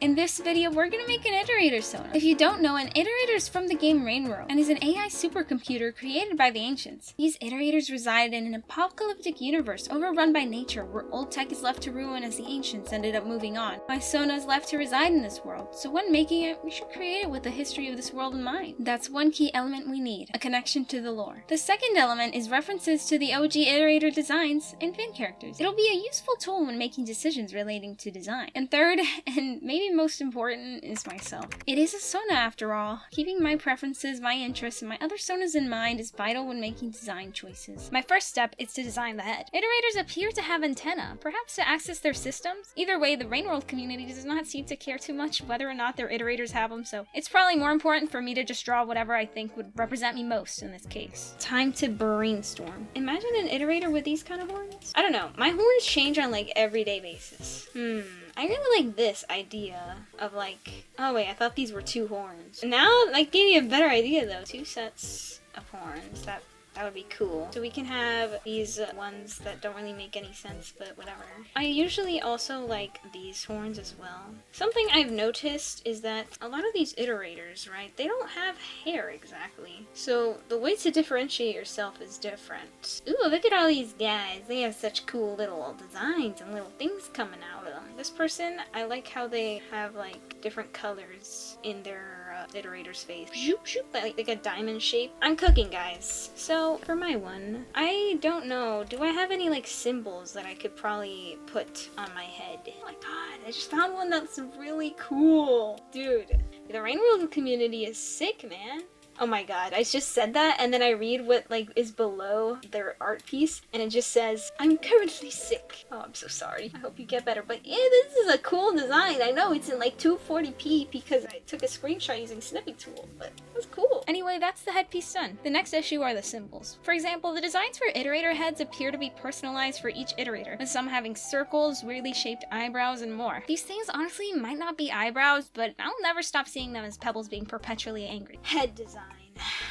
In this video, we're gonna make an Iterator Sona. If you don't know, an Iterator is from the game Rain World and is an AI supercomputer created by the ancients. These Iterators reside in an apocalyptic universe overrun by nature, where old tech is left to ruin as the ancients ended up moving on. My Sona is left to reside in this world, so when making it, we should create it with the history of this world in mind. That's one key element we need, a connection to the lore. The second element is references to the OG Iterator designs and fan characters. It'll be a useful tool when making decisions relating to design. And third, and maybe most important, is myself. It is a Sona after all. Keeping my preferences, my interests, and my other Sonas in mind is vital when making design choices. My first step is to design the head. Iterators appear to have antennae, perhaps to access their systems. Either way, the Rain World community does not seem to care too much whether or not their Iterators have them, so it's probably more important for me to just draw whatever I think would represent me most in this case. Time to brainstorm. Imagine an Iterator with these kind of horns? I don't know, my horns change on like everyday basis. I really like this idea of like, oh wait, I thought these were two horns. Now, like, gave me a better idea though. Two sets of horns, that would be cool. So we can have these ones that don't really make any sense, but whatever. I usually also like these horns as well. Something I've noticed is that a lot of these Iterators, right, they don't have hair exactly. So the way to differentiate yourself is different. Ooh, look at all these guys. They have such cool little designs and little things coming out of them. This person, I like how they have like different colors in their Iterator's face. Like a diamond shape. I'm cooking, guys. So for my one, I don't know, do I have any like symbols that I could probably put on my head? Oh my god, I just found one that's really cool. Dude, the Rain World community is sick, man. Oh my god, I just said that and then I read what like is below their art piece and it just says, I'm currently sick. Oh, I'm so sorry. I hope you get better. But yeah, this is a cool design. I know it's in like 240p because I took a screenshot using Snippy Tool, but that's cool. Anyway, that's the headpiece done. The next issue are the symbols. For example, the designs for Iterator heads appear to be personalized for each Iterator, with some having circles, weirdly shaped eyebrows, and more. These things honestly might not be eyebrows, but I'll never stop seeing them as pebbles being perpetually angry. Head design.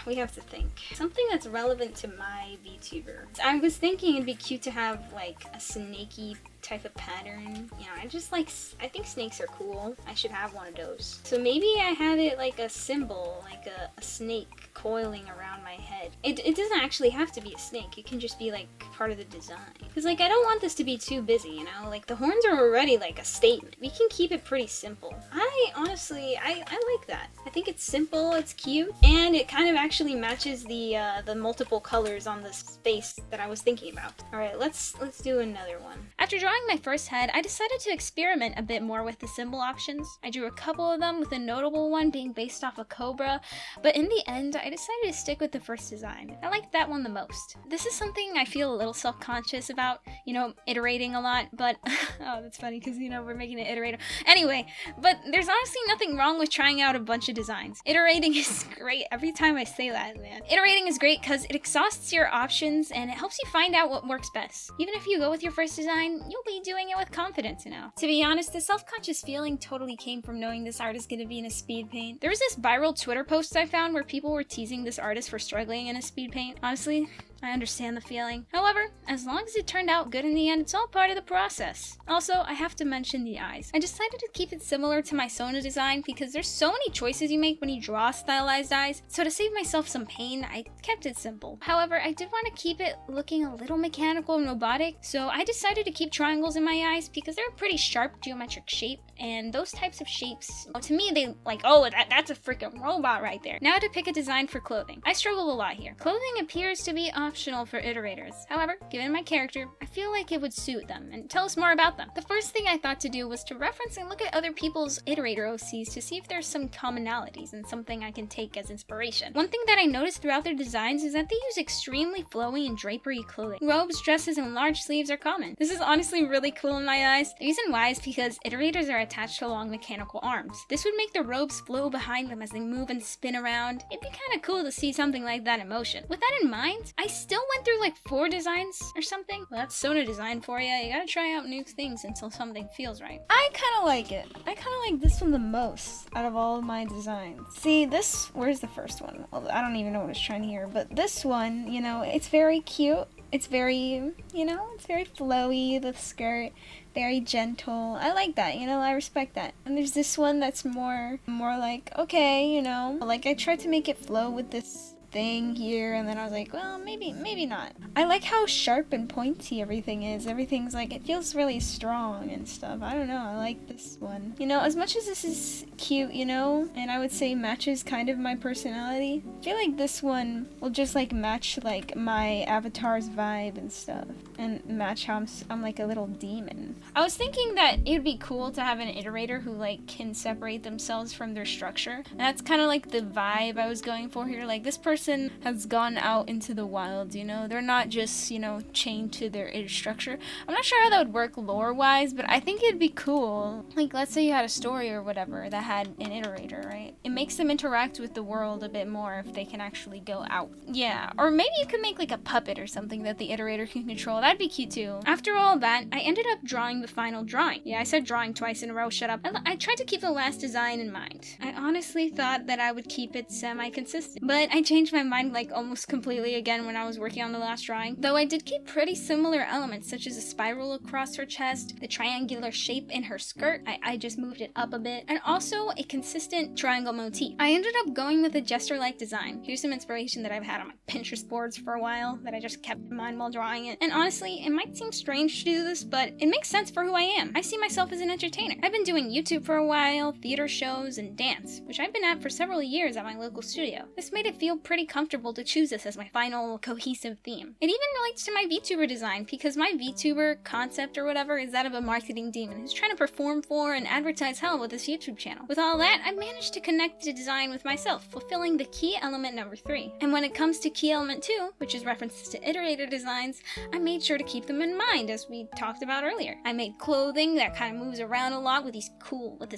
We have to think. Something that's relevant to my VTuber. I was thinking it'd be cute to have like a snaky type of pattern. You know, I think snakes are cool. I should have one of those. So maybe I have it like a symbol, like a snake coiling around my head. It doesn't actually have to be a snake. It can just be like part of the design. Because like I don't want this to be too busy, you know? Like the horns are already like a statement. We can keep it pretty simple. I honestly like that. I think it's simple, it's cute, and it kind of actually matches the multiple colors on the space that I was thinking about. Alright, let's do another one. After drawing my first head, I decided to experiment a bit more with the symbol options. I drew a couple of them, with a notable one being based off a cobra, but in the end, I decided to stick with the first design. I liked that one the most. This is something I feel a little self-conscious about, you know, iterating a lot, but oh, that's funny because, you know, we're making an iterator. Anyway, but there's honestly nothing wrong with trying out a bunch of designs. Iterating is great. Every time I say that, man. Iterating is great because it exhausts your options and it helps you find out what works best. Even if you go with your first design, you'll be doing it with confidence, you know. To be honest, the self-conscious feeling totally came from knowing this art is going to be in a speed paint. There was this viral Twitter post I found where people were teasing this artist for struggling in a speed paint. Honestly, I understand the feeling. However, as long as it turned out good in the end, it's all part of the process. Also, I have to mention the eyes. I decided to keep it similar to my Sona design because there's so many choices you make when you draw stylized eyes, so to save myself some pain, I kept it simple. However, I did want to keep it looking a little mechanical and robotic, so I decided to keep triangles in my eyes because they're a pretty sharp geometric shape, and those types of shapes, to me, they like, oh, that's a freaking robot right there. Now to pick a design for clothing. I struggle a lot here. Clothing appears to be optional for Iterators. However, given my character, I feel like it would suit them and tell us more about them. The first thing I thought to do was to reference and look at other people's Iterator OCs to see if there's some commonalities and something I can take as inspiration. One thing that I noticed throughout their designs is that they use extremely flowy and drapery clothing. Robes, dresses, and large sleeves are common. This is honestly really cool in my eyes. The reason why is because Iterators are attached to long mechanical arms. This would make the robes flow behind them as they move and spin around. It'd be kind of cool to see something like that in motion. With that in mind, I still went through like 4 designs or something. Well, that's Sona design for you. You gotta try out new things until something feels right. I kind of like it. I kind of like this one the most out of all of my designs. See, where's the first one? Well, I don't even know what it's trying here, but this one, you know, it's very cute. It's very, it's very flowy, the skirt, very gentle. I like that, I respect that. And there's this one that's more like, okay, like I tried to make it flow with this thing here, and then I was like, well, maybe not. I like how sharp and pointy everything is. Everything's like, it feels really strong and stuff. I don't know, I like this one. As much as this is cute, and I would say matches kind of my personality, I feel like this one will just like match like my avatar's vibe and stuff, and match how I'm like a little demon. I was thinking that it'd be cool to have an iterator who like can separate themselves from their structure, and that's kind of like the vibe I was going for here. Like, this person has gone out into the wild, they're not just, chained to their id structure. I'm not sure how that would work lore-wise, but I think it'd be cool. Like, let's say you had a story or whatever that had an iterator, right? It makes them interact with the world a bit more if they can actually go out. Yeah, or maybe you could make like a puppet or something that the iterator can control. That'd be cute too. After all that, I ended up drawing the final drawing. Yeah, I said drawing twice in a row, shut up. I tried to keep the last design in mind. I honestly thought that I would keep it semi-consistent, but I changed my mind like almost completely again when I was working on the last drawing. Though I did keep pretty similar elements, such as a spiral across her chest, the triangular shape in her skirt. I just moved it up a bit, and also a consistent triangle motif. I ended up going with a jester-like design. Here's some inspiration that I've had on my Pinterest boards for a while that I just kept in mind while drawing it. And honestly, it might seem strange to do this, but it makes sense for who I am. I see myself as an entertainer. I've been doing YouTube for a while, theater shows, and dance, which I've been at for several years at my local studio. This made it feel pretty comfortable to choose this as my final cohesive theme. It even relates to my VTuber design, because my VTuber concept or whatever is that of a marketing demon who's trying to perform for and advertise hell with his YouTube channel. With all that, I managed to connect the design with myself, fulfilling the key element number 3. And when it comes to key element 2, which is references to iterator designs, I made sure to keep them in mind, as we talked about earlier. I made clothing that kind of moves around a lot with this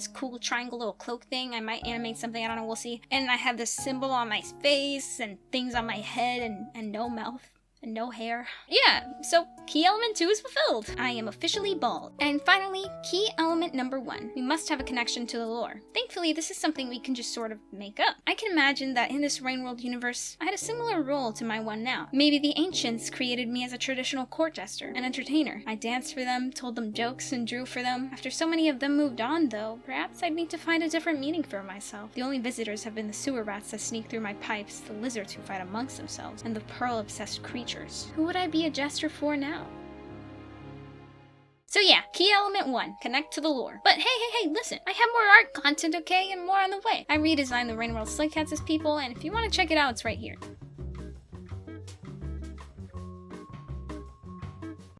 cool triangle little cloak thing. I might animate something, I don't know, we'll see. And I have this symbol on my face and things on my head and no mouth and no hair. Yeah, so key element 2 is fulfilled. I am officially bald. And finally, key element number 1. We must have a connection to the lore. Thankfully, this is something we can just sort of make up. I can imagine that in this Rain World universe, I had a similar role to my one now. Maybe the ancients created me as a traditional court jester, an entertainer. I danced for them, told them jokes, and drew for them. After so many of them moved on, though, perhaps I'd need to find a different meaning for myself. The only visitors have been the sewer rats that sneak through my pipes, the lizards who fight amongst themselves, and the pearl-obsessed creatures. Who would I be a jester for now? So yeah, key element 1, connect to the lore. But hey, listen, I have more art content, okay, and more on the way. I redesigned the Rain World Slay Cats as people, and if you want to check it out, it's right here.